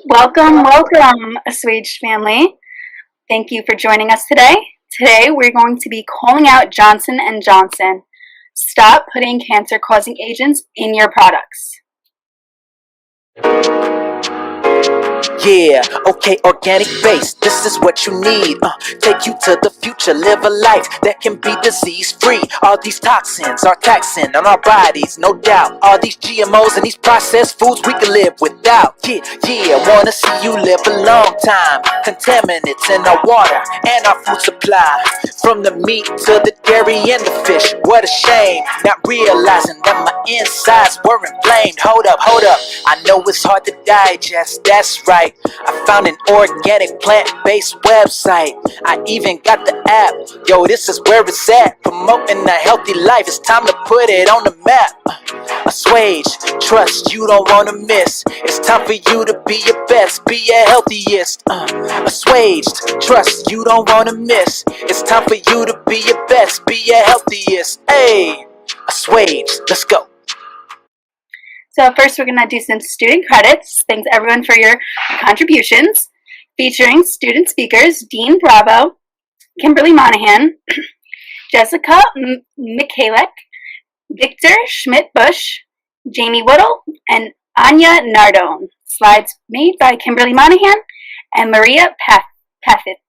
Welcome, welcome, Assuaged family. Thank you for joining us today. Today we're going to be calling out Johnson & Johnson. Stop putting cancer-causing agents in your products. Yeah, okay, organic base, this is what you need. Take you to the future, live a life that can be disease-free. All these toxins are taxing on our bodies, no doubt. All these GMOs and these processed foods we can live without. Yeah, wanna see you live a long time. Contaminants in our water and our food supply. From the meat to the dairy and the fish, what a shame. Not realizing that my insides were inflamed. Hold up, I know it's hard to digest, that's right. I found an organic plant-based website. I even got the app. Yo, this is where it's at. Promoting a healthy life, it's time to put it on the map. Assuaged, trust you don't wanna miss. It's time for you to be your best, be your healthiest. Assuaged, trust you don't wanna miss. It's time for you to be your best, be your healthiest. Hey, Assuaged, let's go. So first we're going to do some student credits. Thanks everyone for your contributions. Featuring student speakers, Dean Bravo, Kimberly Monahan, Jessica Michalek, Victor Schmitt-Bush, Jamie Woodle, and Anya Nardone. Slides made by Kimberly Monahan and Maria Pathit.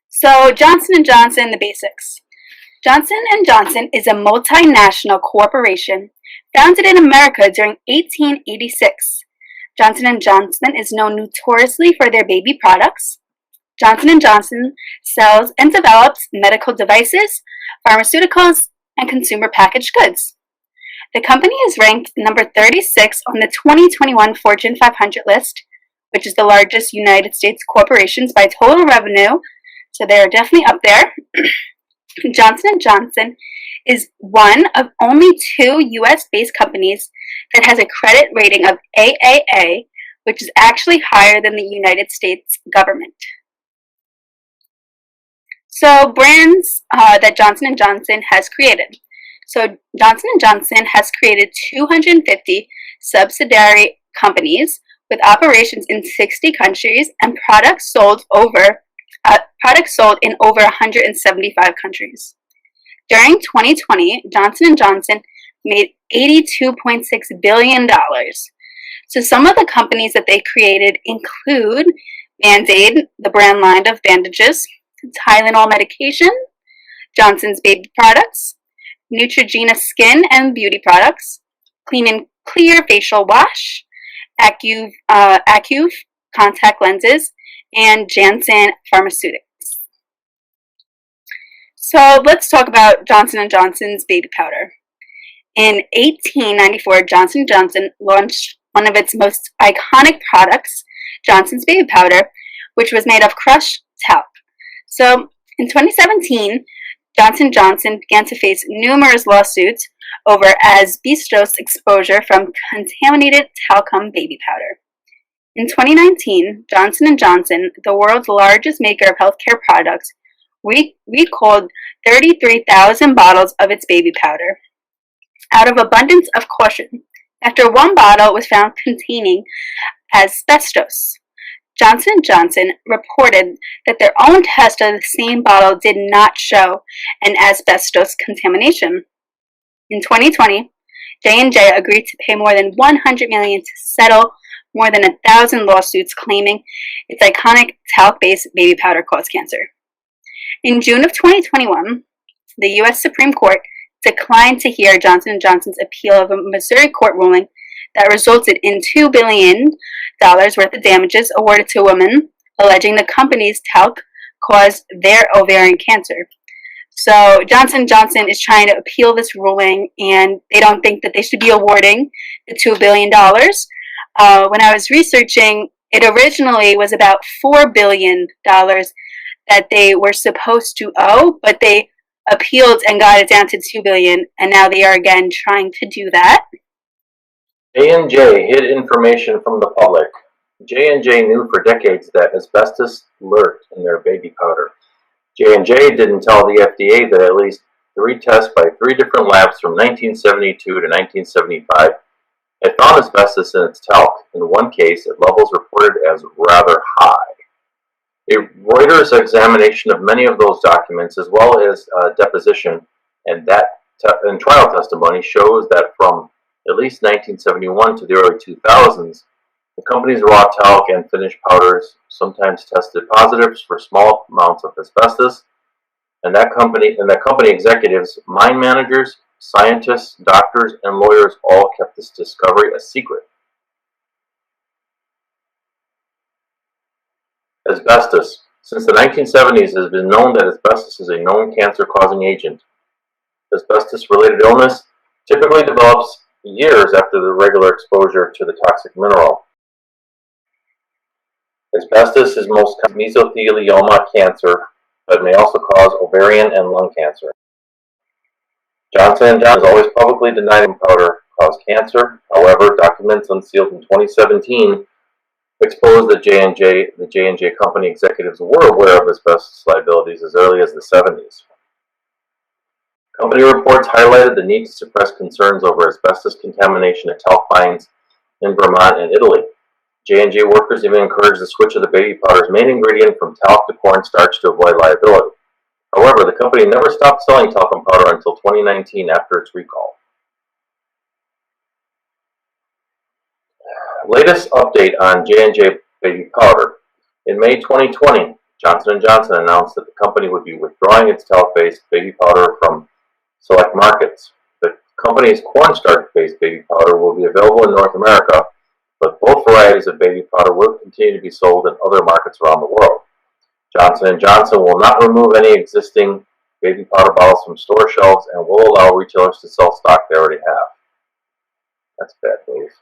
So Johnson & Johnson, the basics. Johnson & Johnson is a multinational corporation founded in America during 1886. Johnson & Johnson is known notoriously for their baby products. Johnson & Johnson sells and develops medical devices, pharmaceuticals, and consumer packaged goods. The company is ranked number 36 on the 2021 Fortune 500 list, which is the largest United States corporations by total revenue, so they're definitely up there. Johnson & Johnson is one of only 2 U.S.-based companies that has a credit rating of AAA, which is actually higher than the United States government. So brands that Johnson & Johnson has created. So Johnson & Johnson has created 250 subsidiary companies with operations in 60 countries and products sold in over 175 countries. During 2020, Johnson & Johnson made $82.6 billion. So some of the companies that they created include Band-Aid, the brand line of bandages, Tylenol medication, Johnson's baby products, Neutrogena skin and beauty products, Clean and Clear facial wash, Accuv contact lenses, and Janssen Pharmaceuticals. So let's talk about Johnson & Johnson's baby powder. In 1894, Johnson & Johnson launched one of its most iconic products, Johnson's baby powder, which was made of crushed talc. So in 2017, Johnson & Johnson began to face numerous lawsuits over asbestos exposure from contaminated talcum baby powder. In 2019, Johnson & Johnson, the world's largest maker of healthcare products, recalled 33,000 bottles of its baby powder out of abundance of caution after one bottle was found containing asbestos. Johnson & Johnson reported that their own test of the same bottle did not show an asbestos contamination. In 2020, J&J agreed to pay more than $100 million to settle more than 1,000 lawsuits claiming its iconic talc-based baby powder caused cancer. In June of 2021, the U.S. Supreme Court declined to hear Johnson & Johnson's appeal of a Missouri court ruling that resulted in $2 billion worth of damages awarded to women alleging the company's talc caused their ovarian cancer. So Johnson & Johnson is trying to appeal this ruling, and they don't think that they should be awarding the $2 billion. When I was researching, it originally was about $4 billion that they were supposed to owe, but they appealed and got it down to $2 billion, and now they are again trying to do that. J&J hid information from the public. J&J knew for decades that asbestos lurked in their baby powder. J&J didn't tell the FDA that at least 3 tests by 3 different labs from 1972 to 1975 It found asbestos in its talc, in one case at levels reported as rather high. A Reuters examination of many of those documents, as well as deposition and trial testimony, shows that from at least 1971 to the early 2000s, the company's raw talc and finished powders sometimes tested positive for small amounts of asbestos, and that company executives, mine managers, scientists, doctors, and lawyers all kept this discovery a secret. Asbestos. Since the 1970s, it has been known that asbestos is a known cancer-causing agent. Asbestos-related illness typically develops years after the regular exposure to the toxic mineral. Asbestos is most common mesothelioma cancer, but may also cause ovarian and lung cancer. Johnson & Johnson has always publicly denied that powder caused cancer. However, documents unsealed in 2017 exposed that the J&J company executives were aware of asbestos liabilities as early as the 70s. Company reports highlighted the need to suppress concerns over asbestos contamination at talc mines in Vermont and Italy. J&J workers even encouraged the switch of the baby powder's main ingredient from talc to cornstarch to avoid liability. However, the company never stopped selling talcum powder until 2019 after its recall. Latest update on J&J baby powder. In May 2020, Johnson & Johnson announced that the company would be withdrawing its talc-based baby powder from select markets. The company's cornstarch-based baby powder will be available in North America, but both varieties of baby powder will continue to be sold in other markets around the world. Johnson & Johnson will not remove any existing baby powder bottles from store shelves and will allow retailers to sell stock they already have. That's bad news.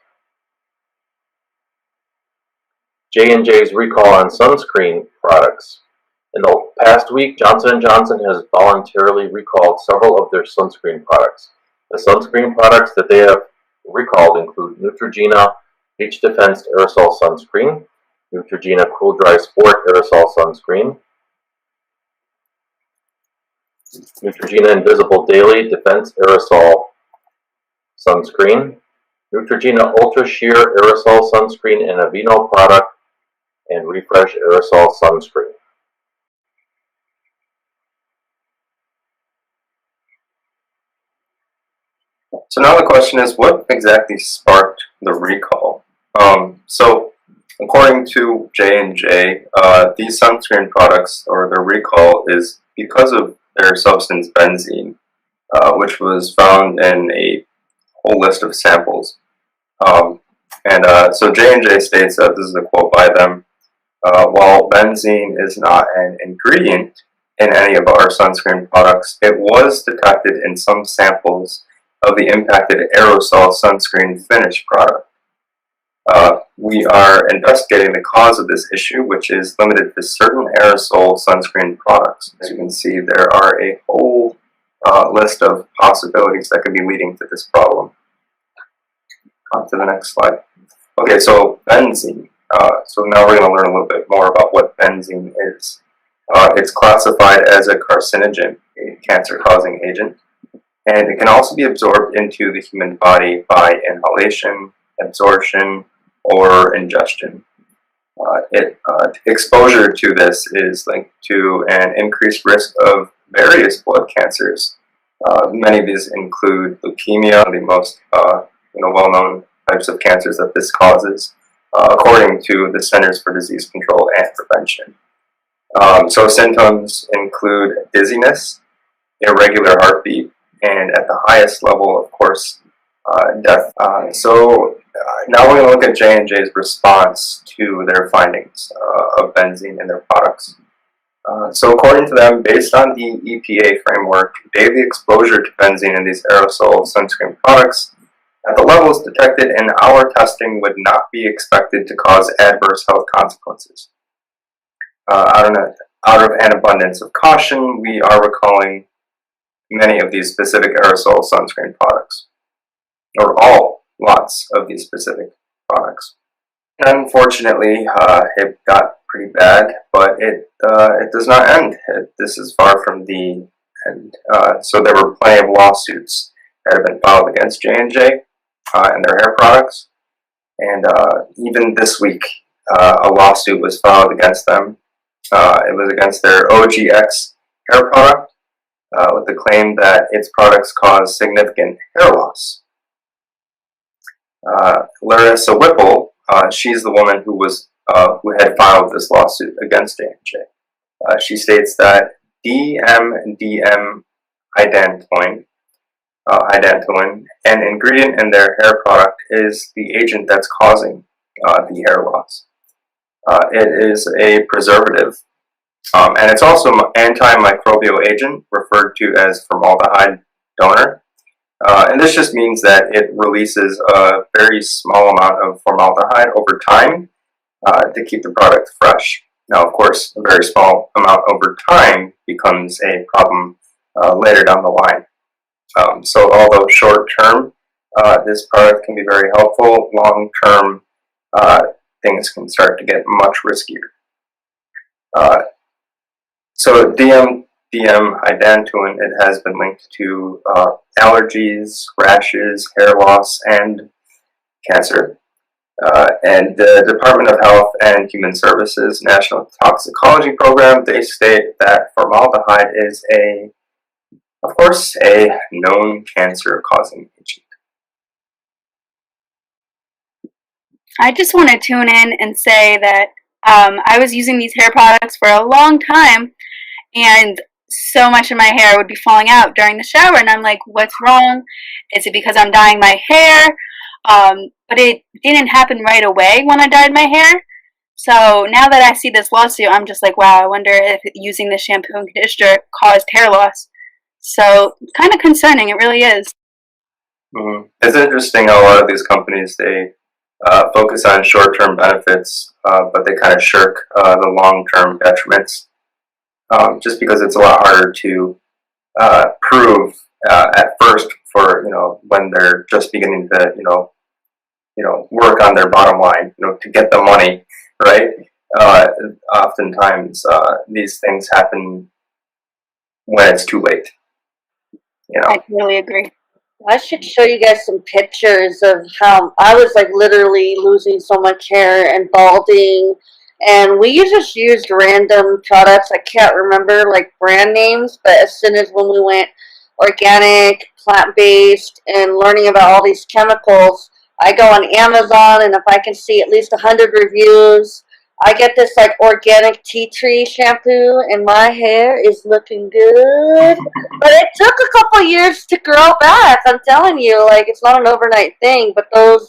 J&J's recall on sunscreen products. In the past week, Johnson & Johnson has voluntarily recalled several of their sunscreen products. The sunscreen products that they have recalled include Neutrogena Beach Defense Aerosol Sunscreen, Neutrogena Cool Dry Sport Aerosol Sunscreen, Neutrogena Invisible Daily Defense Aerosol Sunscreen, Neutrogena Ultra Sheer Aerosol Sunscreen, and Aveeno product and Refresh Aerosol Sunscreen. So now the question is, what exactly sparked the recall? So according to J&J, these sunscreen products, or their recall, is because of their substance benzene, which was found in a whole list of samples. So J&J states that, this is a quote by them, while benzene is not an ingredient in any of our sunscreen products, it was detected in some samples of the impacted aerosol sunscreen finish product. We are investigating the cause of this issue, which is limited to certain aerosol sunscreen products. As you can see, there are a whole list of possibilities that could be leading to this problem. On to the next slide. Okay, so benzene. So now we're going to learn a little bit more about what benzene is. It's classified as a carcinogen, a cancer-causing agent, and it can also be absorbed into the human body by inhalation, absorption, or ingestion. Exposure to this is linked to an increased risk of various blood cancers. Many of these include leukemia, the most well-known types of cancers that this causes, according to the Centers for Disease Control and Prevention. So symptoms include dizziness, irregular heartbeat, and at the highest level, of course, death. Now we're going to look at J&J's response to their findings of benzene in their products. So according to them, based on the EPA framework, daily exposure to benzene in these aerosol sunscreen products at the levels detected in our testing would not be expected to cause adverse health consequences. Out of an abundance of caution, we are recalling many of these specific aerosol sunscreen products, or lots of these specific products. And unfortunately, it got pretty bad, but it does not end. This is far from the end. So there were plenty of lawsuits that have been filed against J&J, in their hair products. And even this week, a lawsuit was filed against them. It was against their OGX hair product with the claim that its products cause significant hair loss. Larissa Whipple, she's the woman who had filed this lawsuit against J&J. She states that DMDM hydantoin, an ingredient in their hair product, is the agent that's causing the hair loss. It is a preservative, and it's also an antimicrobial agent referred to as formaldehyde donor. And this just means that it releases a very small amount of formaldehyde over time to keep the product fresh. Now, of course, a very small amount over time becomes a problem later down the line. So although short-term, this product can be very helpful, long-term, things can start to get much riskier. So DMDM hydantoin, it has been linked to allergies, rashes, hair loss, and cancer. And the Department of Health and Human Services National Toxicology Program, they state that formaldehyde is of course, a known cancer-causing agent. I just want to tune in and say that I was using these hair products for a long time, and so much of my hair would be falling out during the shower, and I'm like, what's wrong? Is it because I'm dyeing my hair? But it didn't happen right away when I dyed my hair. So now that I see this lawsuit, I'm just like, wow, I wonder if using the shampoo and conditioner caused hair loss. So kind of concerning, it really is. Mm-hmm. It's interesting how a lot of these companies, they focus on short-term benefits, but they kind of shirk the long-term detriments, just because it's a lot harder to prove at first for, when they're just beginning to, work on their bottom line, to get the money, right? Oftentimes, these things happen when it's too late. I totally agree. I should show you guys some pictures of how I was like literally losing so much hair and balding, and we just used random products. I can't remember like brand names, but as soon as when we went organic, plant-based, and learning about all these chemicals, I go on Amazon, and if I can see at least 100 reviews, I get this like organic tea tree shampoo, and my hair is looking good. But it took a couple years to grow back. I'm telling you, like, it's not an overnight thing. But those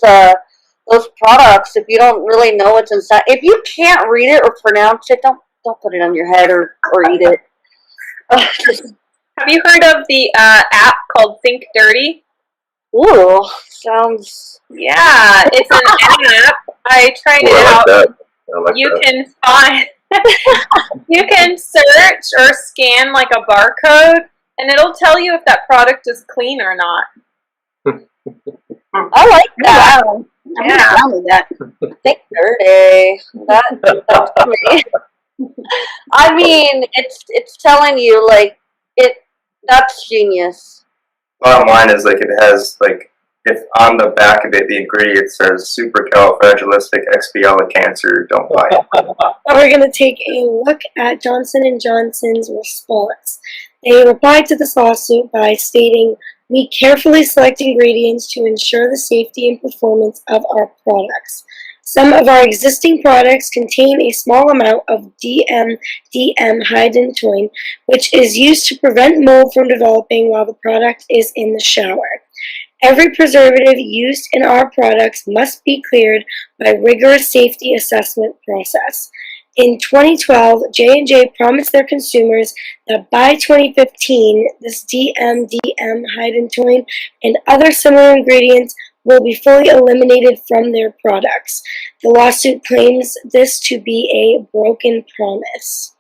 products, if you don't really know what's inside, if you can't read it or pronounce it, don't put it on your head or eat it. Have you heard of the app called Think Dirty? Ooh, sounds. Yeah, it's an app. I tried it out. You can find, you can search or scan like a barcode, and it'll tell you if that product is clean or not. I like that. Wow. I'm gonna download that. Think Dirty. That's me. I mean, it's telling you like that's genius. Bottom line is like it has like, if on the back of it the ingredient says supercalifragilisticexpialidocious, don't buy it. We're going to take a look at Johnson & Johnson's response. They replied to this lawsuit by stating, "We carefully select ingredients to ensure the safety and performance of our products. Some of our existing products contain a small amount of DMDM hydantoin, which is used to prevent mold from developing while the product is in the shower. Every preservative used in our products must be cleared by rigorous safety assessment process. In 2012, J&J promised their consumers that by 2015, this DMDM hydantoin and other similar ingredients will be fully eliminated from their products. The lawsuit claims this to be a broken promise."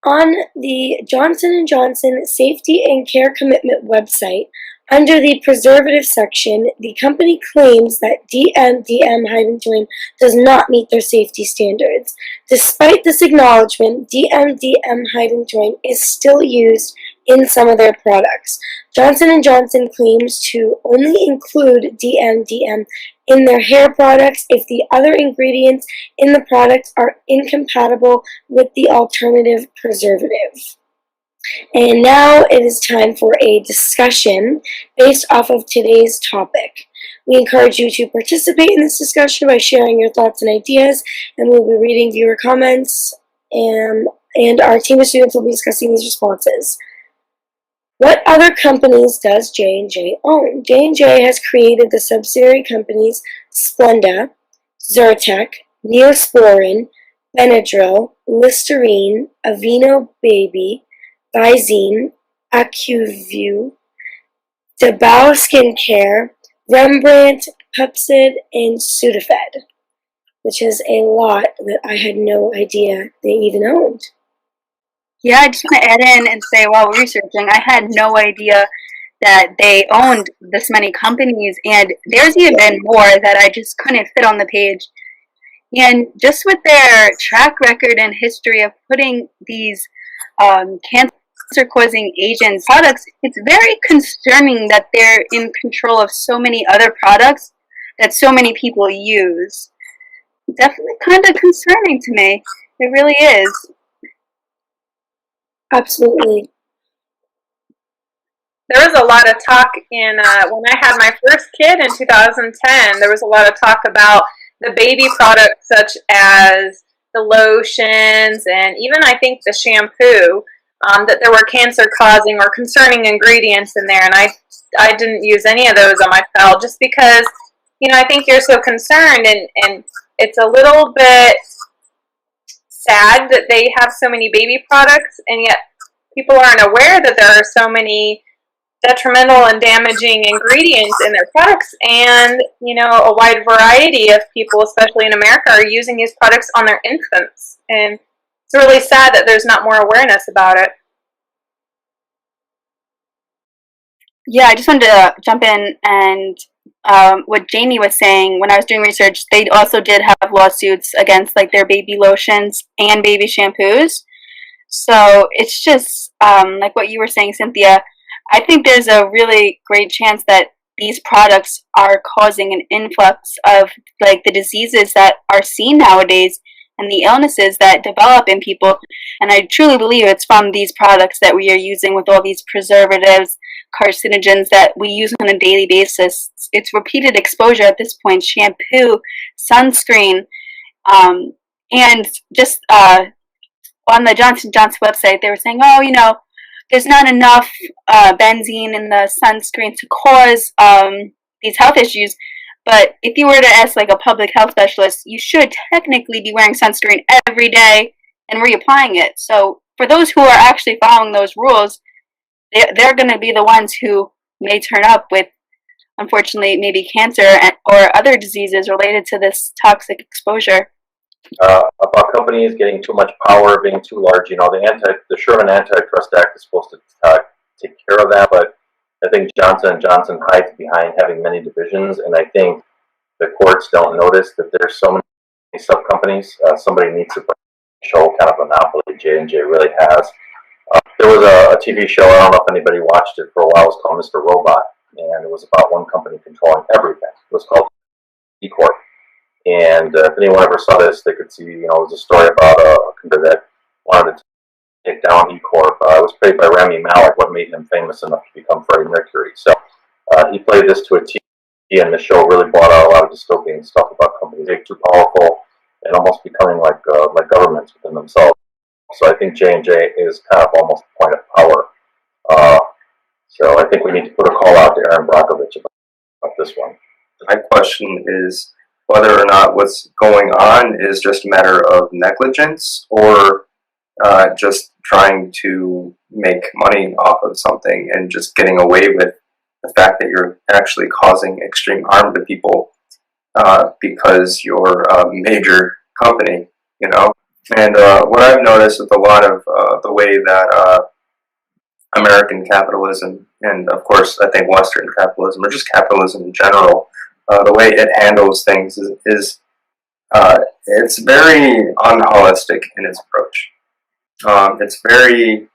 On the Johnson & Johnson Safety and Care Commitment website, under the preservative section, the company claims that DMDM hydantoin does not meet their safety standards. Despite this acknowledgement, DMDM hydantoin is still used in some of their products. Johnson & Johnson claims to only include DMDM in their hair products if the other ingredients in the product are incompatible with the alternative preservative. And now it is time for a discussion based off of today's topic. We encourage you to participate in this discussion by sharing your thoughts and ideas, and we'll be reading viewer comments, and our team of students will be discussing these responses. What other companies does J&J own? J&J has created the subsidiary companies Splenda, Zyrtec, Neosporin, Benadryl, Listerine, Aveeno Baby, Benzene, AccuView, DeBow Skincare, Rembrandt, Pepcid, and Sudafed, which is a lot that I had no idea they even owned. Yeah, I just want to add in and say, while researching, I had no idea that they owned this many companies, and there's even more that I just couldn't fit on the page. And just with their track record and history of putting these cancer-causing agents products, it's very concerning that they're in control of so many other products that so many people use. Definitely kind of concerning to me. It really is. Absolutely. There was a lot of talk in when I had my first kid in 2010. There was a lot of talk about the baby products, such as the lotions and even I think the shampoo, that there were cancer-causing or concerning ingredients in there, and I didn't use any of those on my child just because, you know, I think you're so concerned, and it's a little bit sad that they have so many baby products, and yet people aren't aware that there are so many detrimental and damaging ingredients in their products, and, you know, a wide variety of people, especially in America, are using these products on their infants, and it's really sad that there's not more awareness about it. Yeah, I just wanted to jump in and what Jamie was saying, when I was doing research, they also did have lawsuits against like their baby lotions and baby shampoos. So it's just like what you were saying, Cynthia. I think there's a really great chance that these products are causing an influx of like the diseases that are seen nowadays and the illnesses that develop in people. And I truly believe it's from these products that we are using with all these preservatives, carcinogens that we use on a daily basis. It's repeated exposure at this point, shampoo, sunscreen, and just on the Johnson & Johnson website, they were saying, oh, you know, there's not enough benzene in the sunscreen to cause these health issues. But if you were to ask like a public health specialist, you should technically be wearing sunscreen every day and reapplying it. So for those who are actually following those rules, they're going to be the ones who may turn up with, unfortunately, maybe cancer or other diseases related to this toxic exposure. About companies getting too much power, being too large. You know, the Sherman Antitrust Act is supposed to take care of that, but I think Johnson & Johnson hides behind having many divisions, and I think the courts don't notice that there's so many sub-companies. Somebody needs to show what kind of monopoly J&J really has. There was a TV show, I don't know if anybody watched it for a while, it was called Mr. Robot, and it was about one company controlling everything. It was called E Corp. And if anyone ever saw this, they could see, you know, it was a story about a company that wanted to take down E Corp. It was played by Michalek, what made him famous enough to become Freddie Mercury. So he played this to a T, and the show really brought out a lot of dystopian stuff about companies being too powerful and almost becoming like governments within themselves. So I think J&J is kind of almost a point of power. So I think we need to put a call out to Aaron Brockovich about this one. My question is whether or not what's going on is just a matter of negligence or just trying to make money off of something and just getting away with the fact that you're actually causing extreme harm to people because you're a major company, you know? And what I've noticed with a lot of the way that American capitalism, and of course I think Western capitalism, or just capitalism in general, the way it handles things is it's very unholistic in its approach. It's very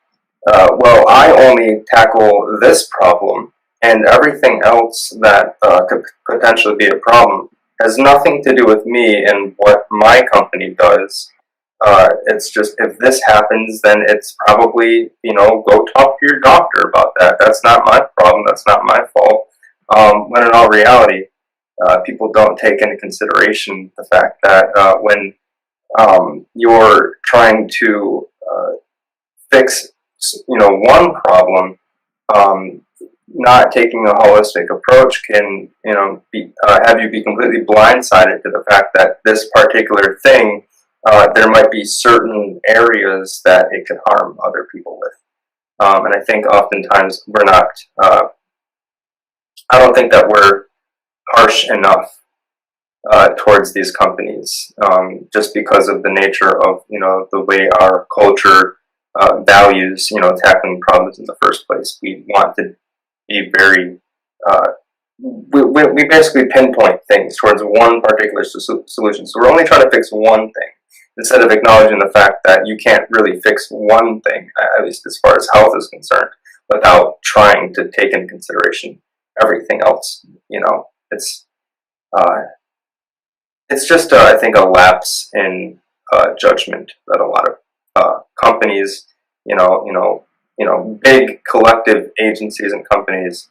well, I only tackle this problem, and everything else that could potentially be a problem has nothing to do with me and what my company does. It's just, if this happens, then it's probably, go talk to your doctor about that. That's not my problem. That's not my fault. When in all reality, people don't take into consideration the fact that when you're trying to fix, one problem, not taking a holistic approach can, have you be completely blindsided to the fact that this particular thing, there might be certain areas that it can harm other people with. And I think oftentimes we're not, I don't think that we're harsh enough towards these companies, just because of the nature of, the way our culture values, tackling problems in the first place. We want to be very, we basically pinpoint things towards one particular solution. So we're only trying to fix one thing, instead of acknowledging the fact that you can't really fix one thing, at least as far as health is concerned, without trying to take into consideration everything else. It's just, I think, a lapse in judgment that a lot of companies, big collective agencies and companies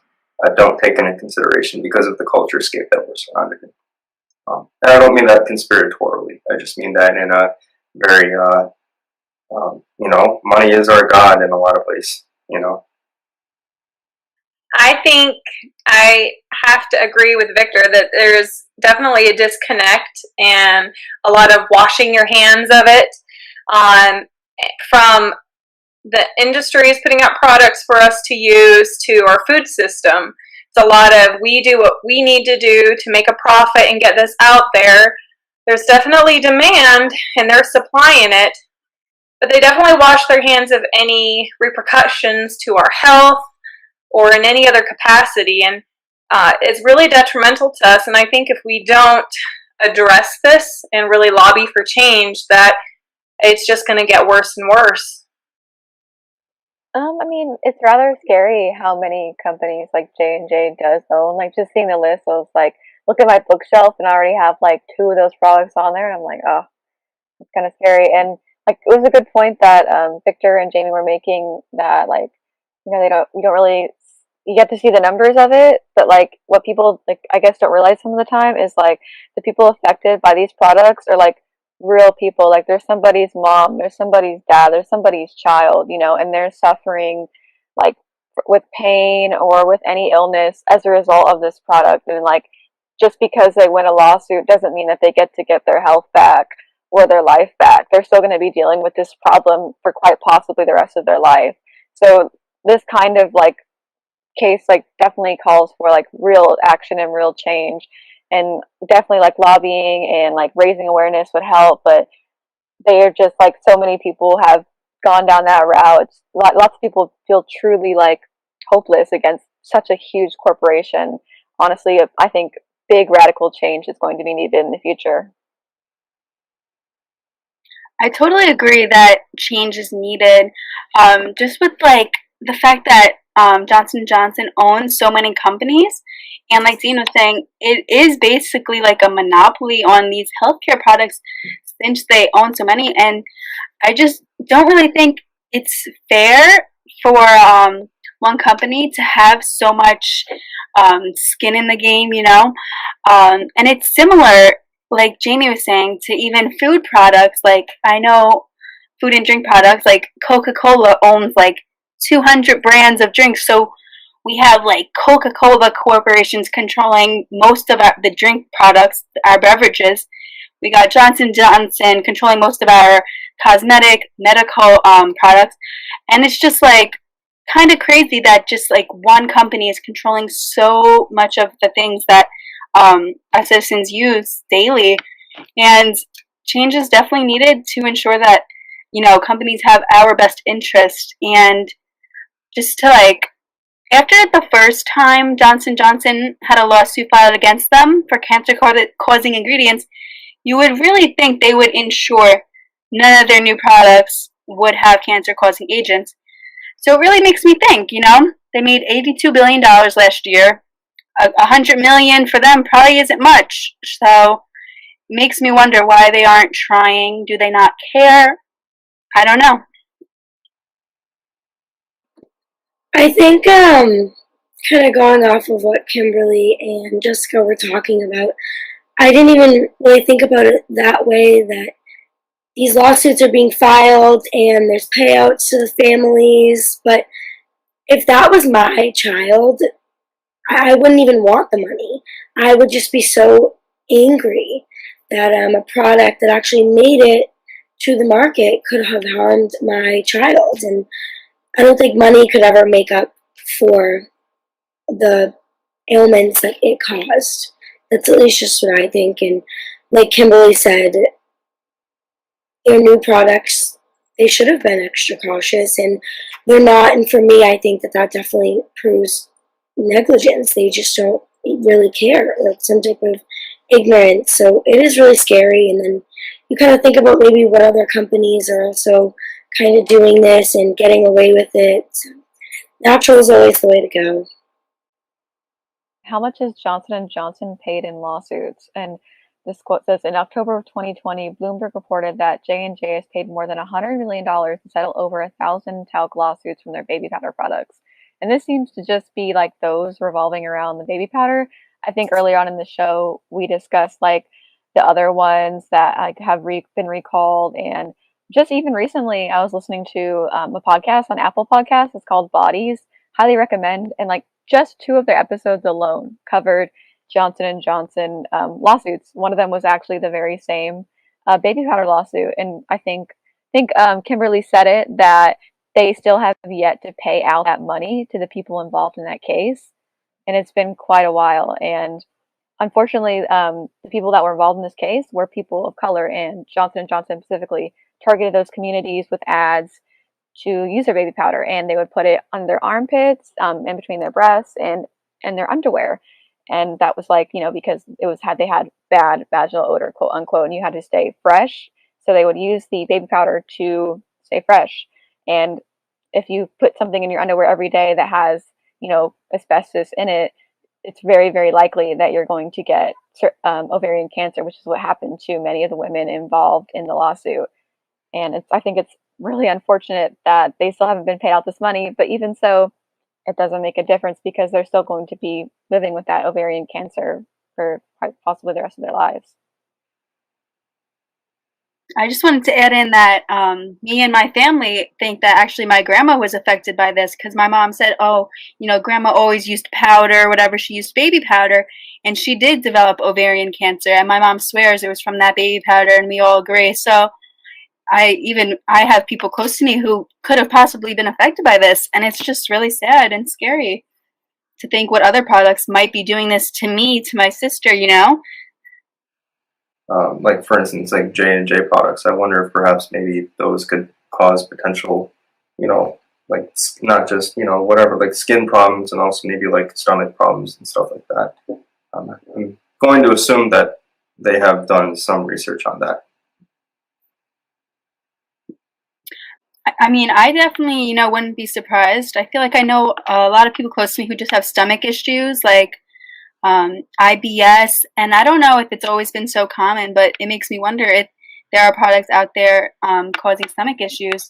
don't take into consideration because of the culture scape that we're surrounded in. And I don't mean that conspiratorially. I just mean that in a very, money is our god in a lot of ways. I think I have to agree with Victor that there's definitely a disconnect and a lot of washing your hands of it from the industries putting out products for us to use to our food system. It's a lot of, we do what we need to do to make a profit and get this out there. There's definitely demand and they're supplying it, but they definitely wash their hands of any repercussions to our health or in any other capacity, and it's really detrimental to us. And I think if we don't address this and really lobby for change, that it's just going to get worse and worse. I mean, it's rather scary how many companies like J&J does own. Like, just seeing the list, I was like, look at my bookshelf, and I already have like 2 of those products on there, and I'm like, oh, it's kind of scary. And like, it was a good point that Victor and Jamie were making, that like, you don't really, you get to see the numbers of it, but like what people like, I guess, don't realize some of the time is like the people affected by these products are like real people. Like, there's somebody's mom, there's somebody's dad, there's somebody's child, and they're suffering like with pain or with any illness as a result of this product. And like, just because they win a lawsuit doesn't mean that they get to get their health back or their life back. They're still going to be dealing with this problem for quite possibly the rest of their life. So this kind of like case like definitely calls for like real action and real change, and definitely like lobbying and like raising awareness would help. But they are just like, so many people have gone down that route. Lots of people feel truly like hopeless against such a huge corporation. Honestly, I think big radical change is going to be needed in the future. I totally agree that change is needed. Just with like the fact that Johnson & Johnson owns so many companies, and like Dean was saying, it is basically like a monopoly on these healthcare products since they own so many. And I just don't really think it's fair for one company to have so much skin in the game, and it's similar, like Jamie was saying, to even food products. Like, I know food and drink products, like Coca-Cola owns like 200 brands of drinks. So we have like Coca-Cola corporations controlling most of the drink products, our beverages. We got Johnson & Johnson controlling most of our cosmetic, medical products. And it's just like kind of crazy that just like one company is controlling so much of the things that our citizens use daily. And change is definitely needed to ensure that, companies have our best interest. And just to like, after the first time Johnson & Johnson had a lawsuit filed against them for cancer-causing ingredients, you would really think they would ensure none of their new products would have cancer-causing agents. So it really makes me think, they made $82 billion last year. $100 million for them probably isn't much. So it makes me wonder why they aren't trying. Do they not care? I don't know. I think, kind of going off of what Kimberly and Jessica were talking about, I didn't even really think about it that way, that these lawsuits are being filed and there's payouts to the families, but if that was my child, I wouldn't even want the money. I would just be so angry that a product that actually made it to the market could have harmed my child. And I don't think money could ever make up for the ailments that it caused. That's at least just what I think. And like Kimberly said, their new products, they should have been extra cautious, and they're not. And for me, I think that definitely proves negligence. They just don't really care, or some type of ignorance. So it is really scary. And then you kind of think about maybe what other companies are also kind of doing this and getting away with it. So natural is always the way to go. How much has Johnson & Johnson paid in lawsuits? And this quote says, in October of 2020, Bloomberg reported that J&J has paid more than $100 million to settle over 1,000 talc lawsuits from their baby powder products. And this seems to just be like those revolving around the baby powder. I think earlier on in the show, we discussed like the other ones that like have been recalled. And just even recently, I was listening to a podcast on Apple Podcasts. It's called Bodies. Highly recommend. And like just 2 of their episodes alone covered Johnson & Johnson lawsuits. One of them was actually the very same baby powder lawsuit. And I think Kimberly said it, that they still have yet to pay out that money to the people involved in that case. And it's been quite a while. And unfortunately, the people that were involved in this case were people of color, and Johnson & Johnson specifically targeted those communities with ads to use their baby powder, and they would put it on their armpits, in between their breasts, and their underwear. And that was like, because they had bad vaginal odor, quote unquote, and you had to stay fresh. So they would use the baby powder to stay fresh. And if you put something in your underwear every day that has, asbestos in it, it's very, very likely that you're going to get ovarian cancer, which is what happened to many of the women involved in the lawsuit. And I think it's really unfortunate that they still haven't been paid out this money. But even so, it doesn't make a difference, because they're still going to be living with that ovarian cancer for quite possibly the rest of their lives. I just wanted to add in that me and my family think that actually my grandma was affected by this, because my mom said, grandma always used powder, whatever, she used baby powder, and she did develop ovarian cancer, and my mom swears it was from that baby powder, and we all agree. So I have people close to me who could have possibly been affected by this, and it's just really sad and scary to think what other products might be doing this to me, to my sister, Like for instance, like J&J products. I wonder if perhaps maybe those could cause potential, like not just whatever, like skin problems, and also maybe like stomach problems and stuff like that. I'm going to assume that they have done some research on that. I mean, I definitely, wouldn't be surprised. I feel like I know a lot of people close to me who just have stomach issues, like IBS, and I don't know if it's always been so common, but it makes me wonder if there are products out there causing stomach issues.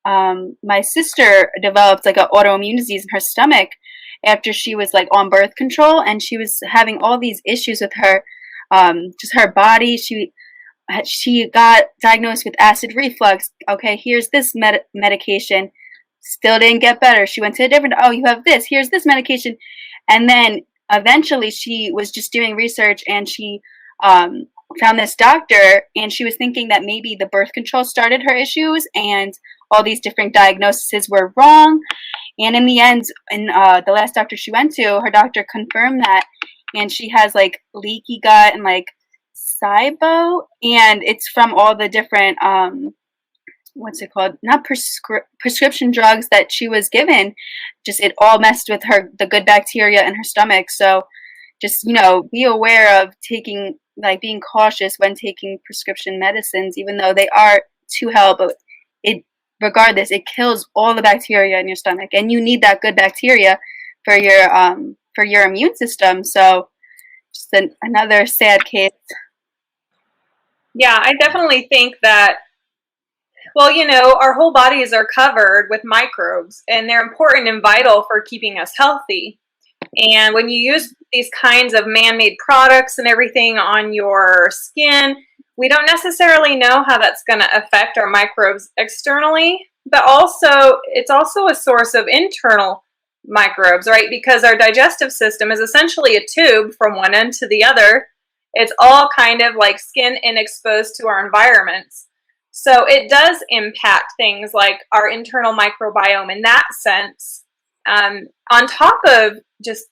My sister developed like an autoimmune disease in her stomach after she was like on birth control, and she was having all these issues with her, just her body. She got diagnosed with acid reflux. Okay, here's this medication. Still didn't get better. She went to a different, you have this. Here's this medication. And then eventually she was just doing research, and she found this doctor, and she was thinking that maybe the birth control started her issues, and all these different diagnoses were wrong. And in the end, the last doctor she went to, her doctor confirmed that, and she has like leaky gut and like SIBO, and it's from all the different what's it called? Not prescription drugs that she was given. Just it all messed with the good bacteria in her stomach. So just be aware of being cautious when taking prescription medicines, even though they are to help. But regardless, it kills all the bacteria in your stomach, and you need that good bacteria for your immune system. So just another sad case. Yeah, I definitely think that, well, our whole bodies are covered with microbes, and they're important and vital for keeping us healthy. And when you use these kinds of man-made products and everything on your skin, we don't necessarily know how that's going to affect our microbes externally, but also it's also a source of internal microbes, right? Because our digestive system is essentially a tube from one end to the other. It's all kind of like skin and exposed to our environments. So it does impact things like our internal microbiome in that sense. On top of just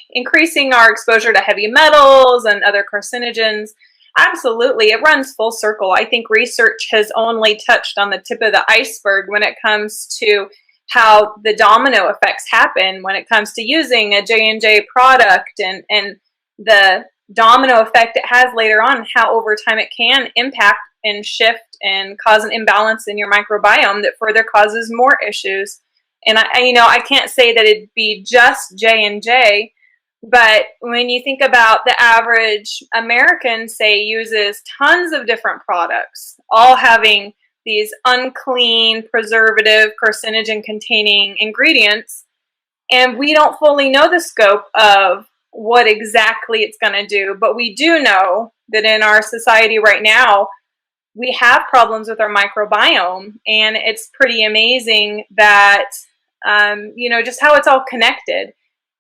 increasing our exposure to heavy metals and other carcinogens, absolutely, it runs full circle. I think research has only touched on the tip of the iceberg when it comes to how the domino effects happen when it comes to using a J&J product, and the domino effect it has later on, how over time it can impact and shift and cause an imbalance in your microbiome that further causes more issues. And I can't say that it'd be just J&J, but when you think about the average American, say, uses tons of different products, all having these unclean, preservative, carcinogen-containing ingredients, and we don't fully know the scope of what exactly it's going to do, but we do know that in our society right now, we have problems with our microbiome, and it's pretty amazing that, just how it's all connected.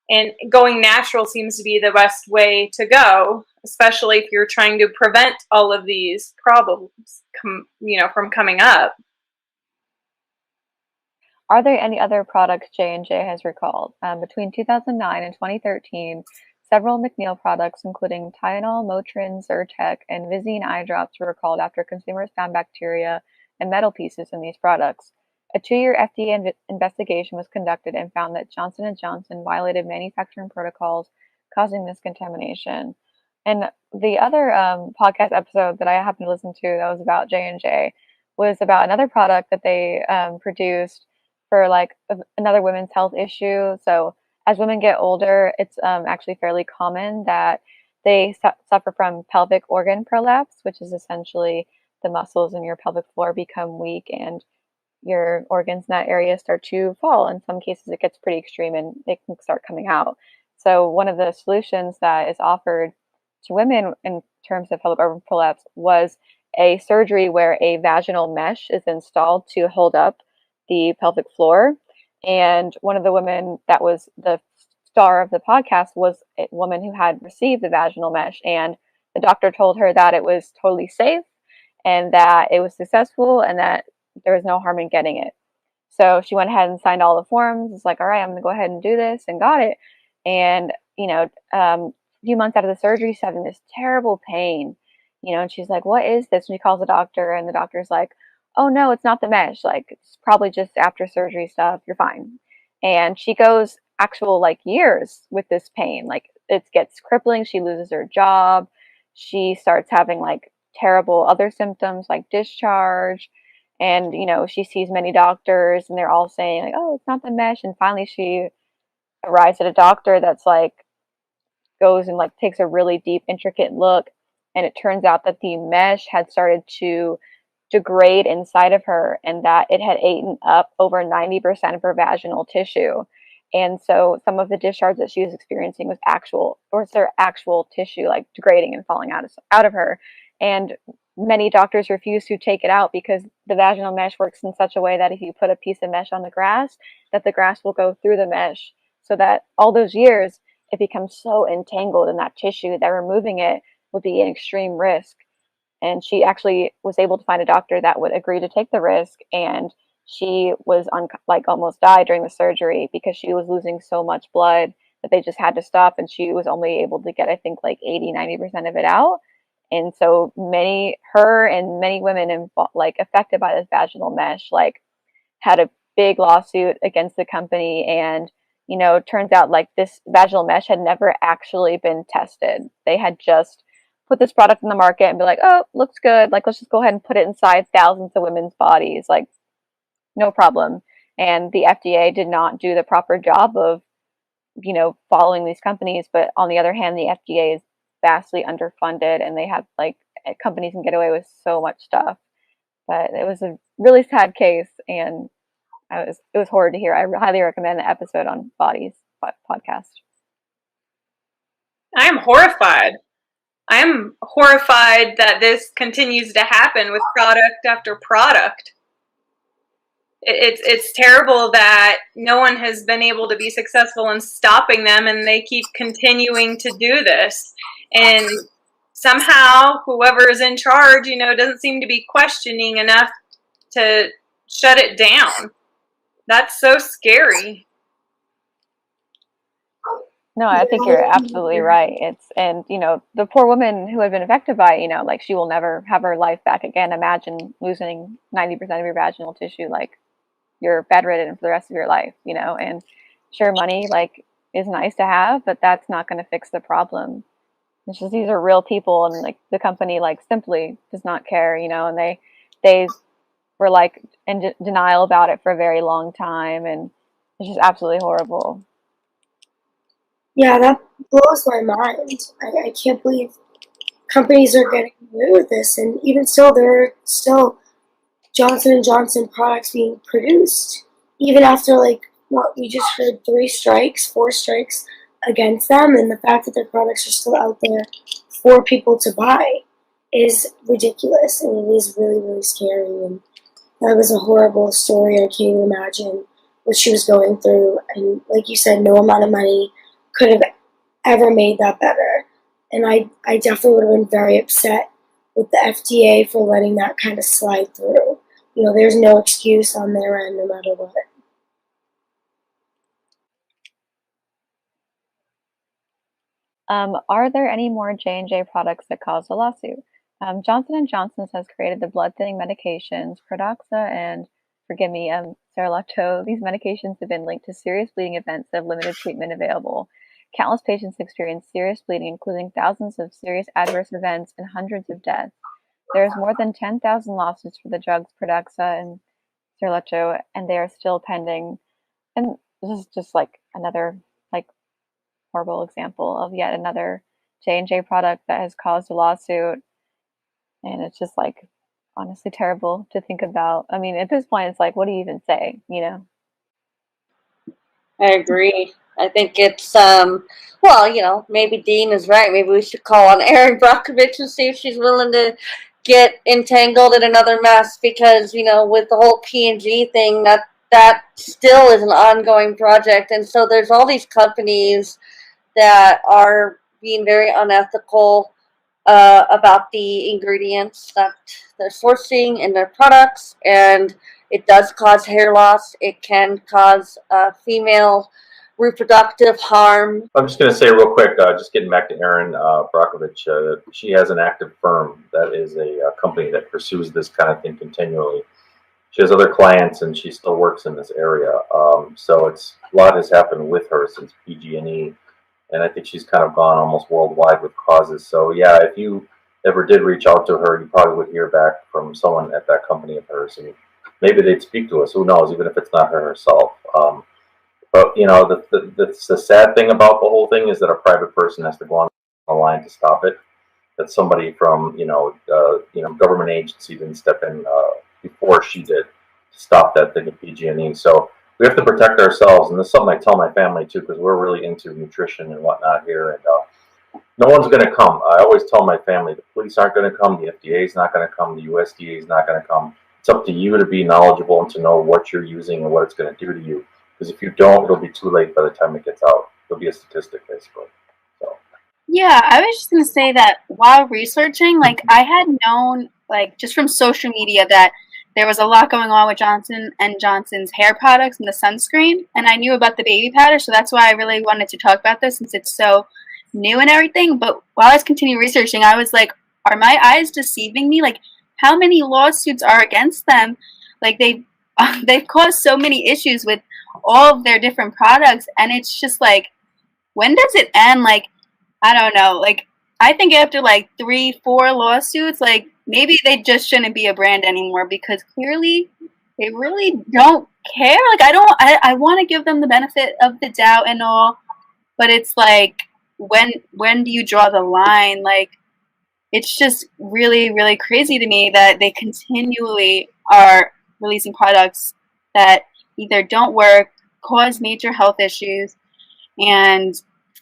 And going natural seems to be the best way to go, especially if you're trying to prevent all of these problems, from coming up. Are there any other products J&J has recalled? Between 2009 and 2013, several McNeil products, including Tylenol, Motrin, Zyrtec, and Benzene eye drops, were recalled after consumers found bacteria and metal pieces in these products. A 2-year FDA investigation was conducted and found that Johnson & Johnson violated manufacturing protocols, causing this contamination. And the other podcast episode that I happened to listen to that was about J&J was about another product that they produced for like another women's health issue. So as women get older, it's actually fairly common that they suffer from pelvic organ prolapse, which is essentially the muscles in your pelvic floor become weak and your organs in that area start to fall. In some cases, it gets pretty extreme and they can start coming out. So one of the solutions that is offered to women in terms of pelvic organ prolapse was a surgery where a vaginal mesh is installed to hold up the pelvic floor. And one of the women that was the star of the podcast was a woman who had received the vaginal mesh, and the doctor told her that it was totally safe and that it was successful and that there was no harm in getting it. So she went ahead and signed all the forms. It's like, all right, I'm gonna go ahead and do this, and got it. And a few months after the surgery, she's having this terrible pain, and she's like, what is this? And she calls the doctor, and the doctor's like, oh no, it's not the mesh. Like, it's probably just after surgery stuff. You're fine. And she goes actual years with this pain. Like, it gets crippling. She loses her job. She starts having terrible other symptoms like discharge. And, she sees many doctors and they're all saying oh, it's not the mesh. And finally she arrives at a doctor that's goes and takes a really deep, intricate look. And it turns out that the mesh had started to degrade inside of her and that it had eaten up over 90% of her vaginal tissue. And so some of the discharge that she was experiencing was actual tissue degrading and falling out of her. And many doctors refuse to take it out because the vaginal mesh works in such a way that if you put a piece of mesh on the grass, that the grass will go through the mesh, so that all those years it becomes so entangled in that tissue that removing it would be an extreme risk. And she actually was able to find a doctor that would agree to take the risk, and she was almost died during the surgery because she was losing so much blood that they just had to stop, and she was only able to get 80-90% of it out. And so her and many women affected by this vaginal mesh had a big lawsuit against the company. And turns out this vaginal mesh had never actually been tested. They had just put this product in the market and be oh, looks good, let's just go ahead and put it inside thousands of women's bodies. no problem. And the FDA did not do the proper job of, following these companies. But on the other hand, the FDA is vastly underfunded, and they have companies can get away with so much stuff. But it was a really sad case, and it was horrid to hear. I highly recommend the episode on Bodies podcast. I'm horrified. I'm horrified that this continues to happen with product after product. It's terrible that no one has been able to be successful in stopping them, and they keep continuing to do this. And somehow, whoever is in charge, doesn't seem to be questioning enough to shut it down. That's so scary. No, I think you're absolutely right. And the poor woman who had been affected by it, she will never have her life back again. Imagine losing 90% of your vaginal tissue, you're bedridden for the rest of your life, and sure, money is nice to have, but that's not going to fix the problem. It's just, these are real people, and the company simply does not care, and they were in denial about it for a very long time, and it's just absolutely horrible. Yeah, that blows my mind. I can't believe companies are getting away with this, and even still, there are still Johnson & Johnson products being produced, even after, what we just heard, 4 strikes against them, and the fact that their products are still out there for people to buy is ridiculous, and it is really, really scary, and that was a horrible story. I can't even imagine what she was going through, and like you said, no amount of money could have ever made that better, and I definitely would have been very upset with the FDA for letting that kind of slide through. There's no excuse on their end, no matter what. Are there any more J&J products that caused a lawsuit? Johnson & Johnson has created the blood-thinning medications Pradaxa and, Serolacto. These medications have been linked to serious bleeding events that have limited treatment available. Countless patients experience serious bleeding, including thousands of serious adverse events and hundreds of deaths. There's more than 10,000 lawsuits for the drugs Pradaxa and Serolacto, and they are still pending. And this is just another horrible example of yet another J&J product that has caused a lawsuit. And it's just honestly terrible to think about. I mean, at this point, it's what do you even say, I agree. I think it's, maybe Dean is right. Maybe we should call on Erin Brockovich and see if she's willing to get entangled in another mess, because, with the whole P&G thing, that still is an ongoing project. And so there's all these companies that are being very unethical about the ingredients that they're sourcing in their products, and it does cause hair loss. It can cause female reproductive harm. I'm just going to say real quick, just getting back to Erin Brockovich, she has an active firm that is a company that pursues this kind of thing continually. She has other clients, and she still works in this area. So a lot has happened with her since PG&E, and I think she's kind of gone almost worldwide with causes. So yeah, if you ever did reach out to her, you probably would hear back from someone at that company of hers, and maybe they'd speak to us. Who knows? Even if it's not her herself. But the sad thing about the whole thing is that a private person has to go on the line to stop it. That somebody from government agency didn't step in before she did to stop that thing at PG&E. So we have to protect ourselves, and this is something I tell my family too, because we're really into nutrition and whatnot here. And no one's going to come. I always tell my family the police aren't going to come, the FDA is not going to come, the USDA is not going to come. It's up to you to be knowledgeable and to know what you're using and what it's going to do to you. Because if you don't, it'll be too late by the time it gets out. It'll be a statistic, basically. So. Yeah, I was just going to say that while researching, I had known, just from social media, that there was a lot going on with Johnson & Johnson's hair products and the sunscreen, and I knew about the baby powder, so that's why I really wanted to talk about this, since it's so new and everything. But while I was continuing researching, I was like, are my eyes deceiving me? How many lawsuits are against them? They've caused so many issues with all of their different products, and it's just when does it end? I don't know. I think after 3-4 lawsuits, maybe they just shouldn't be a brand anymore, because clearly They really don't care. Like, I want to give them the benefit of the doubt and all, but it's like, when do you draw the line? Like, it's just really, really crazy to me that they continually are releasing products that either don't work, cause major health issues, and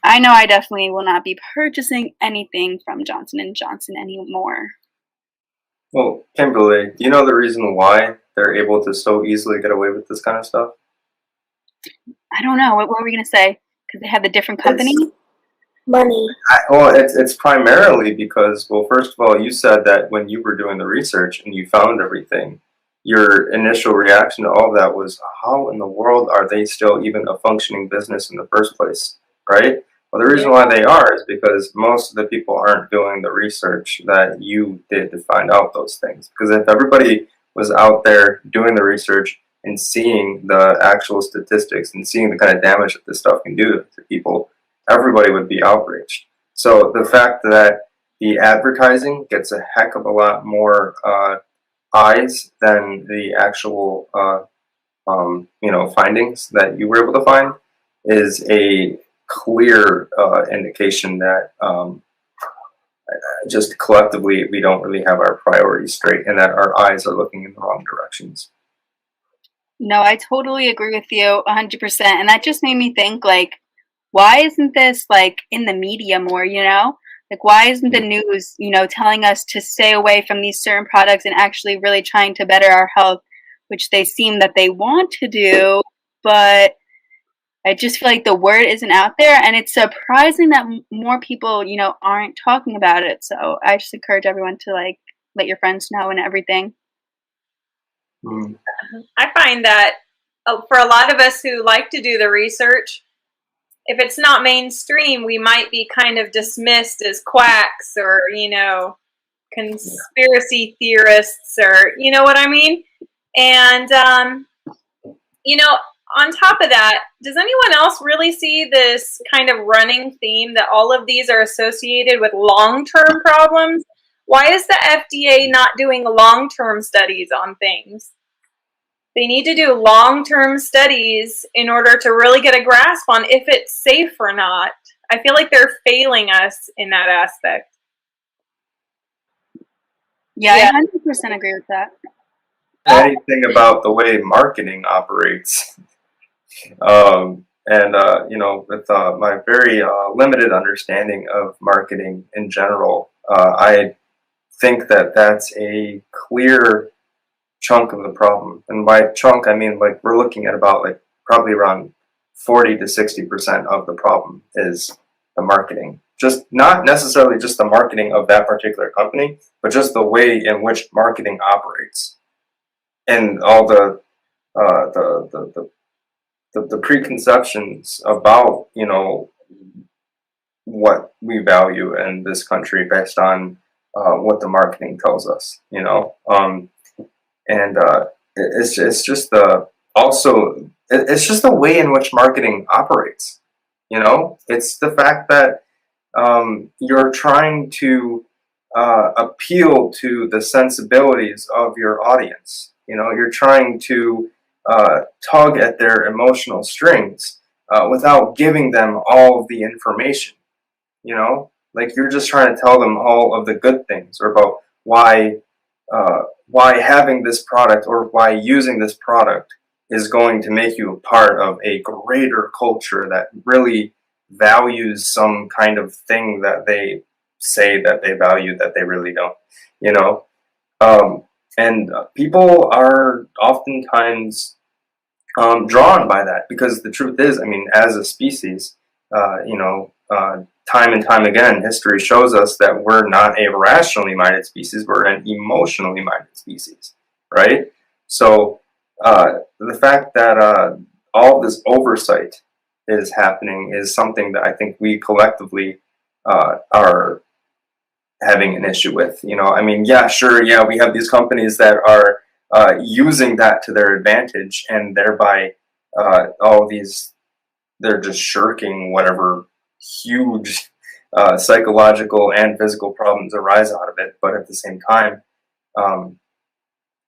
I know I definitely will not be purchasing anything from Johnson & Johnson anymore. Well, Kimberly, do you know the reason why they're able to so easily get away with this kind of stuff? I don't know. What were we going to say? Because they have the different company? Money. Well, it's primarily because, well, first of all, you said that when you were doing the research and you found everything, your initial reaction to all of that was, how in the world are they still even a functioning business in the first place, right? Well, the reason why they are is because most of the people aren't doing the research that you did to find out those things. Because if everybody was out there doing the research and seeing the actual statistics and seeing the kind of damage that this stuff can do to people, everybody would be outraged. So the fact that the advertising gets a heck of a lot more eyes than the actual findings that you were able to find is a clear indication that just collectively we don't really have our priorities straight and that our eyes are looking in the wrong directions. No, I totally agree with you 100%. And that just made me think, like, why isn't this, like, in the media more, you know? Like, why isn't the news, telling us to stay away from these certain products and actually really trying to better our health, which they seem that they want to do, but I just feel like the word isn't out there, and it's surprising that more people, aren't talking about it. So I just encourage everyone to, like, let your friends know and everything. I find that for a lot of us who like to do the research, if it's not mainstream, we might be kind of dismissed as quacks or, conspiracy theorists, or, you know what I mean? And, on top of that, does anyone else really see this kind of running theme that all of these are associated with long-term problems? Why is the FDA not doing long-term studies on things? They need to do long-term studies in order to really get a grasp on if it's safe or not. I feel like they're failing us in that aspect. Yeah, I 100% agree with that. Anything about the way marketing operates. With my very limited understanding of marketing in general, I think that that's a clear chunk of the problem. And by chunk, I mean, like, we're looking at about, like, probably around 40 to 60% of the problem is the marketing. Just not necessarily just the marketing of that particular company, but just the way in which marketing operates, and all the preconceptions about what we value in this country based on what the marketing tells us. It's just it's just the way in which marketing operates. It's the fact that you're trying to appeal to the sensibilities of your audience. You're trying to tug at their emotional strings without giving them all of the information. Like, you're just trying to tell them all of the good things, or about why having this product or why using this product is going to make you a part of a greater culture that really values some kind of thing that they say that they value that they really don't. And people are oftentimes drawn by that, because the truth is, I mean, as a species, time and time again, history shows us that we're not a rationally minded species, we're an emotionally minded species, right? So the fact that all this oversight is happening is something that I think we collectively are having an issue with. I mean, yeah, sure, yeah, we have these companies that are using that to their advantage, and thereby they're just shirking whatever huge psychological and physical problems arise out of it. But at the same time,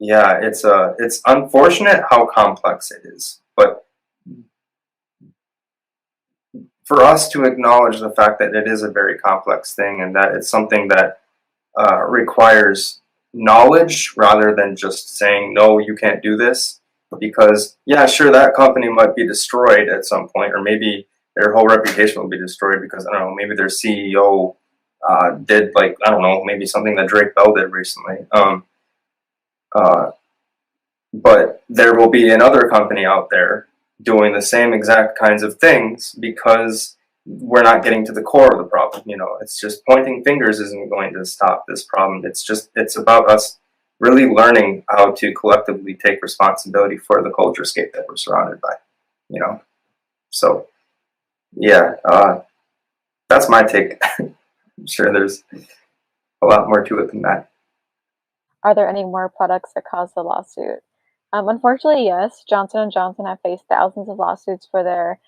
yeah, it's unfortunate how complex it is, but for us to acknowledge the fact that it is a very complex thing and that it's something that requires knowledge rather than just saying, no, you can't do this. Because, yeah, sure, that company might be destroyed at some point, or maybe their whole reputation will be destroyed because, I don't know, maybe their CEO did, like, I don't know, maybe something that Drake Bell did recently. But there will be another company out there doing the same exact kinds of things because we're not getting to the core of the problem. You know, it's just pointing fingers isn't going to stop this problem. It's about us really learning how to collectively take responsibility for the culture scape that we're surrounded by, you know. So, yeah, that's my take. I'm sure there's a lot more to it than that. Are there any more products that caused the lawsuit? Unfortunately, yes. Johnson & Johnson have faced thousands of lawsuits for their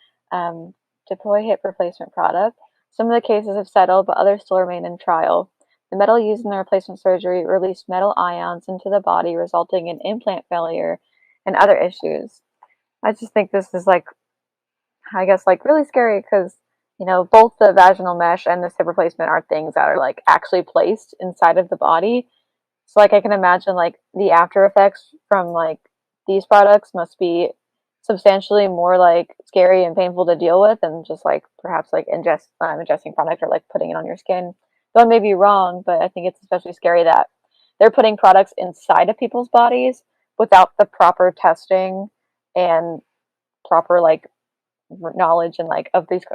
Deploy hip replacement product. Some of the cases have settled, but others still remain in trial. The metal used in the replacement surgery released metal ions into the body, resulting in implant failure and other issues. I just think this is really scary because, you know, both the vaginal mesh and the hip replacement are things that are actually placed inside of the body. So I can imagine the after effects from these products must be substantially more scary and painful to deal with than just perhaps ingesting product or putting it on your skin. Though I may be wrong, but I think it's especially scary that they're putting products inside of people's bodies without the proper testing and proper knowledge and of these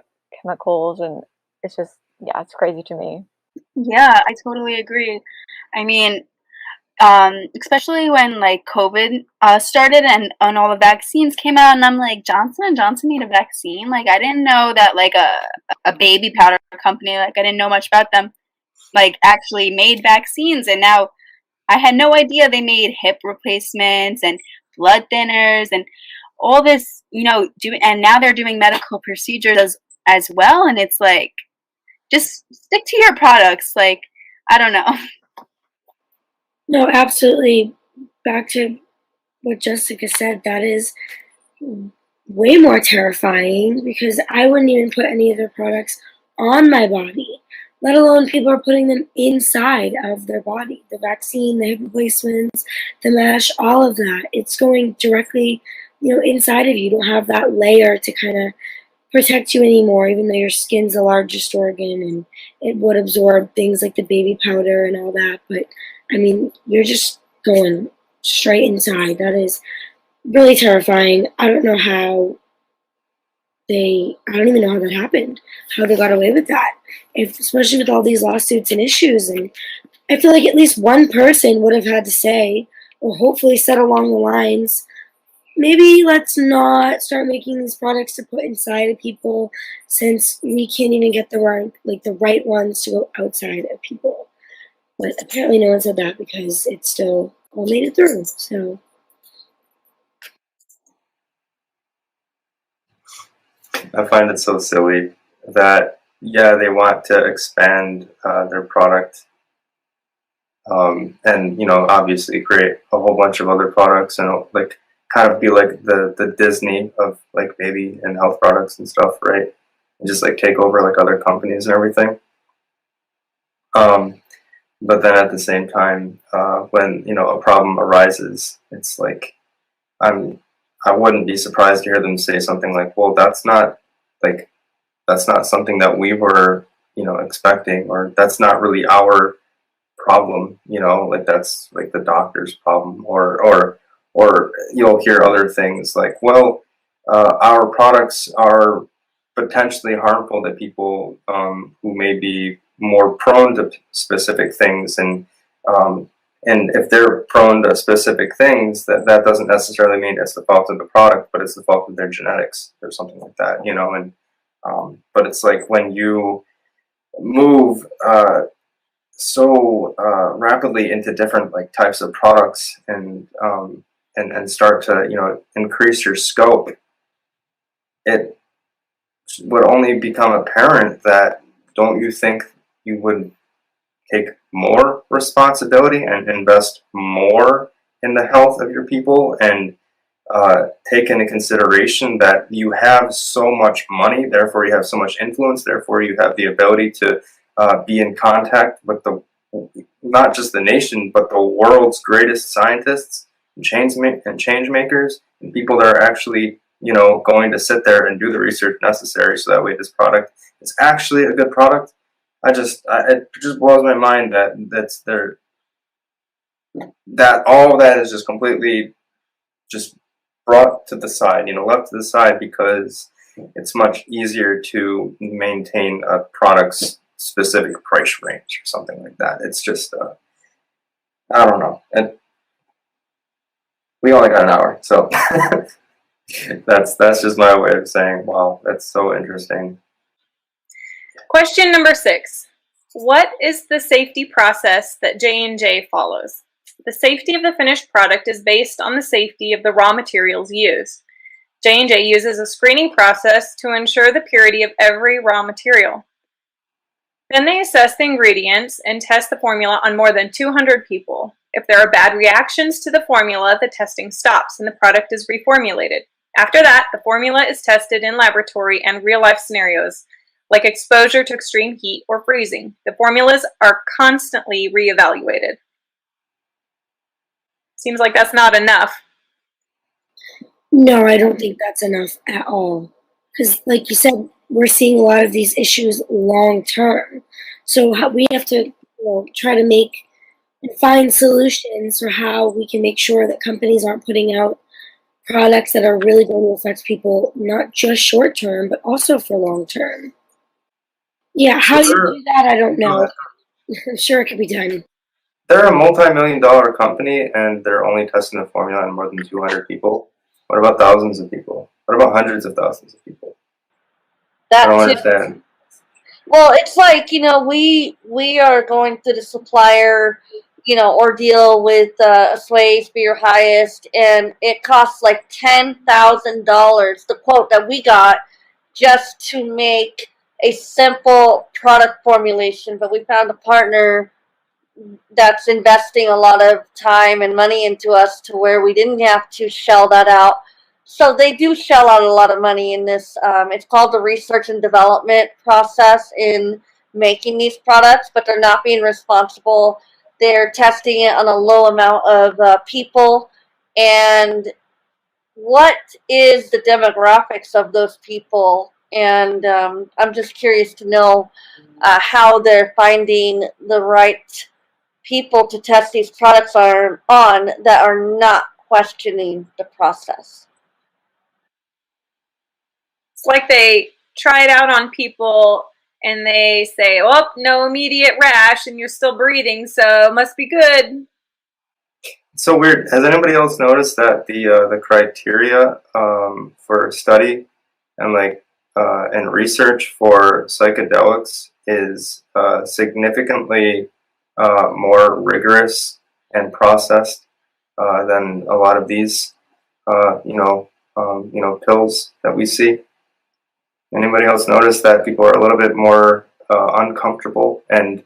chemicals, and it's just, yeah, it's crazy to me. Yeah, I totally agree. I mean, especially when COVID started and all the vaccines came out, and I'm like, Johnson & Johnson made a vaccine? I didn't know that a baby powder company, I didn't know much about them, actually made vaccines, and now I had no idea they made hip replacements and blood thinners and all this, and now they're doing medical procedures as well, and it's just stick to your products. I don't know. No, absolutely. Back to what Jessica said, that is way more terrifying because I wouldn't even put any of their products on my body, let alone people are putting them inside of their body. The vaccine, the hip replacements, the mesh, all of that. It's going directly, inside of you. You don't have that layer to kind of protect you anymore, even though your skin's the largest organ and it would absorb things like the baby powder and all that. But I mean, you're just going straight inside. That is really terrifying. I don't even know how that happened, how they got away with that, especially with all these lawsuits and issues. And I feel like at least one person would have had to say, or hopefully said along the lines, maybe let's not start making these products to put inside of people since we can't even get the right ones to go outside of people. But apparently no one said that because it still all made it through. So I find it so silly that, yeah, they want to expand their product and, obviously create a whole bunch of other products and kind of be like the Disney of baby and health products and stuff, right? And just take over other companies and everything. But then at the same time, when a problem arises, it's I wouldn't be surprised to hear them say something like, "Well, that's not something that we were expecting, or that's not really our problem, that's the doctor's problem," or you'll hear other things like, "Well, our products are potentially harmful to people who may be more prone to specific things, and if they're prone to specific things, that doesn't necessarily mean it's the fault of the product, but it's the fault of their genetics or something like that, and but it's when you move so rapidly into different types of products and start to increase your scope, it would only become apparent that, don't you think you would take more responsibility and invest more in the health of your people, and take into consideration that you have so much money, therefore you have so much influence, therefore you have the ability to be in contact with not just the nation, but the world's greatest scientists and change makers, and people that are actually, going to sit there and do the research necessary so that way this product is actually a good product. It just blows my mind that all of that is just completely just brought to the side, left to the side, because it's much easier to maintain a product's specific price range or something like that. It's just, I don't know. And we only got an hour, so that's just my way of saying, wow, that's so interesting. Question number 6. What is the safety process that J&J follows? The safety of the finished product is based on the safety of the raw materials used. J&J uses a screening process to ensure the purity of every raw material. Then they assess the ingredients and test the formula on more than 200 people. If there are bad reactions to the formula, the testing stops and the product is reformulated. After that, the formula is tested in laboratory and real-life scenarios, like exposure to extreme heat or freezing. The formulas are constantly reevaluated. Seems like that's not enough. No, I don't think that's enough at all. Because, like you said, we're seeing a lot of these issues long term. So we have to try to make and find solutions for how we can make sure that companies aren't putting out products that are really going to affect people, not just short term, but also for long term. Yeah, how you do that, I don't know. I'm sure it could be done. They're a multi-million-dollar company, and they're only testing the formula on more than 200 people. What about thousands of people? What about hundreds of thousands of people? I don't understand. Well, it's like, we are going through the supplier, ordeal with Assuaged, Be Your Highest, and it costs like $10,000, the quote that we got, just to make a simple product formulation. But we found a partner that's investing a lot of time and money into us to where we didn't have to shell that out. So they do shell out a lot of money in this. It's called the research and development process in making these products, but they're not being responsible. They're testing it on a low amount of people. And what is the demographics of those people? And I'm just curious to know how they're finding the right people to test these products on that are not questioning the process. It's like they try it out on people and they say, oh, no immediate rash and you're still breathing, so it must be good. It's so weird. Has anybody else noticed that the criteria for study and research for psychedelics is significantly more rigorous and processed than a lot of these pills that we see? Anybody else notice that people are a little bit more uncomfortable and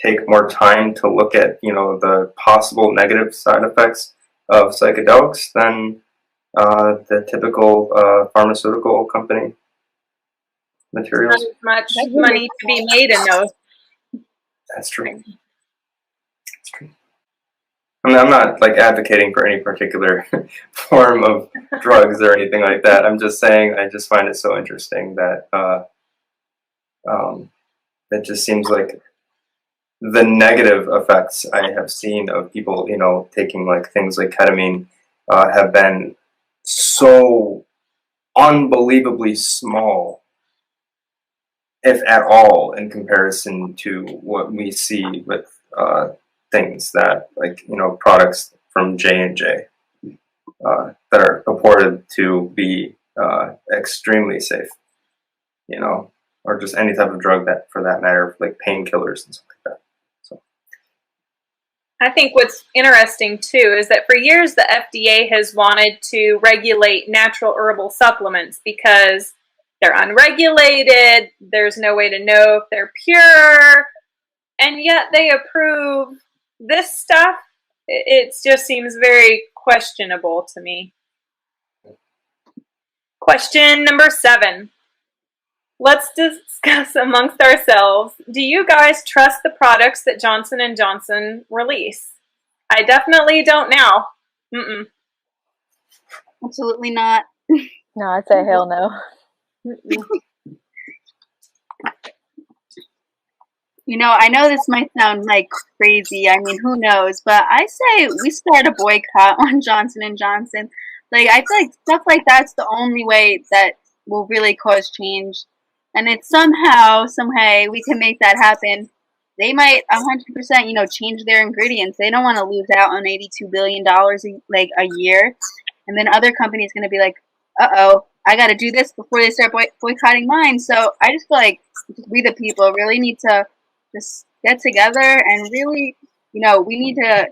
take more time to look at the possible negative side effects of psychedelics than the typical pharmaceutical company materials? Not as much money to be made in those. That's true. That's true. I mean, I'm not advocating for any particular form of drugs or anything like that. I'm just saying I just find it so interesting that it just seems like the negative effects I have seen of people, taking things like ketamine have been so unbelievably small, if at all, in comparison to what we see with things that products from J&J that are purported to be extremely safe, or just any type of drug that, for that matter, like painkillers and stuff like that. So I think what's interesting too is that for years the FDA has wanted to regulate natural herbal supplements because they're unregulated, there's no way to know if they're pure, and yet they approve this stuff. It just seems very questionable to me. Question number 7. Let's discuss amongst ourselves. Do you guys trust the products that Johnson & Johnson release? I definitely don't now. Mm-mm. Absolutely not. No, I'd say hell no. You know, I know this might sound like crazy. I mean, who knows? But I say we start a boycott on Johnson & Johnson. Like, I feel like stuff like that's the only way that will really cause change. And it's somehow, some way, we can make that happen. They might 100%, you know, change their ingredients. They don't want to lose out on $82 billion like a year. And then other companies going to be like, uh-oh, I got to do this before they start boycotting mine. So I just feel like we the people really need to just get together and really, you know, we need to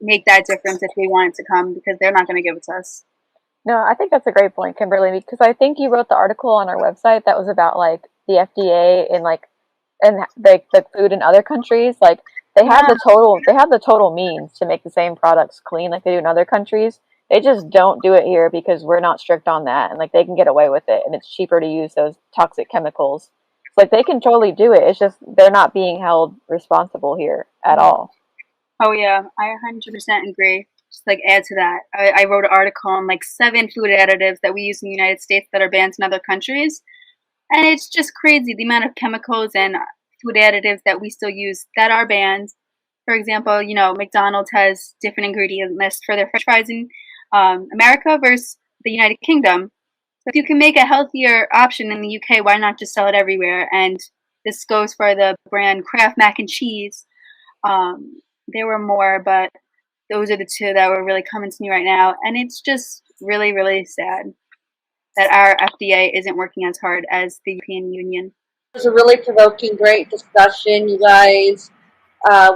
make that difference if we want it to come, because they're not going to give it to us. No, I think that's a great point, Kimberly, because I think you wrote the article on our website that was about like the FDA and like the food in other countries. Like they have the total means to make the same products clean like they do in other countries. They just don't do it here because we're not strict on that, and like they can get away with it, and it's cheaper to use those toxic chemicals. So like they can totally do it. It's just they're not being held responsible here at all. Oh yeah, I 100% agree. Just like add to that, I wrote an article on like 7 food additives that we use in the United States that are banned in other countries, and it's just crazy the amount of chemicals and food additives that we still use that are banned. For example, you know, McDonald's has different ingredient lists for their French fries in America versus the United Kingdom. So if you can make a healthier option in the UK, why not just sell it everywhere? And this goes for the brand Kraft Mac and Cheese. There were more, but those are the 2 that were really coming to me right now. And it's just really, really sad that our FDA isn't working as hard as the European Union. It was a really provoking, great discussion, you guys.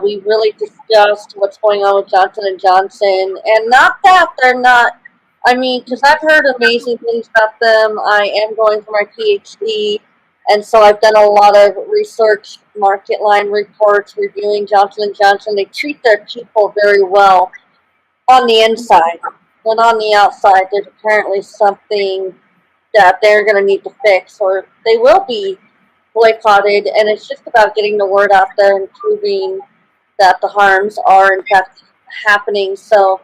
We really discussed what's going on with Johnson & Johnson. And not that they're not, I mean, because I've heard amazing things about them. I am going for my PhD, and so I've done a lot of research, market line reports, reviewing Johnson & Johnson. They treat their people very well on the inside. But on the outside, there's apparently something that they're going to need to fix, or they will be boycotted. And it's just about getting the word out there and proving that the harms are in fact happening. So,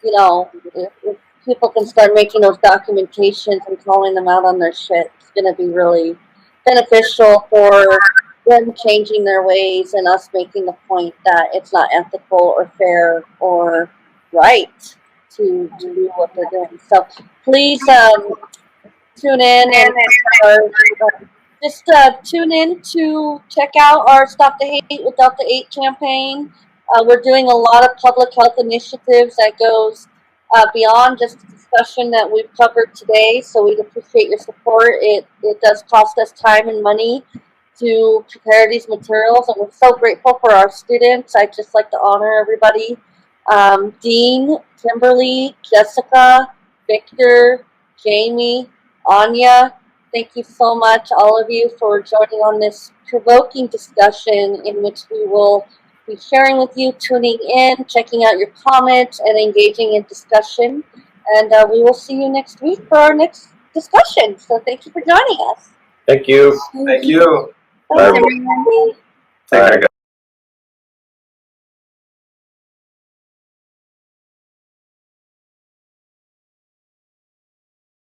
you know, if people can start making those documentations and calling them out on their shit, it's going to be really beneficial for them changing their ways and us making the point that it's not ethical or fair or right to do what they're doing. So please tune in and just tune in to check out our Stop the Hate Without the Hate campaign. We're doing a lot of public health initiatives that goes beyond just the discussion that we've covered today, so we'd appreciate your support. It does cost us time and money to prepare these materials, and we're so grateful for our students. I'd just like to honor everybody. Dean, Kimberly, Jessica, Victor, Jamie, Anya, thank you so much, all of you, for joining on this provoking discussion in which we will be sharing with you, tuning in, checking out your comments, and engaging in discussion. And we will see you next week for our next discussion. So thank you for joining us. Thank you. Thank you. Thanks, everyone. Take care, guys.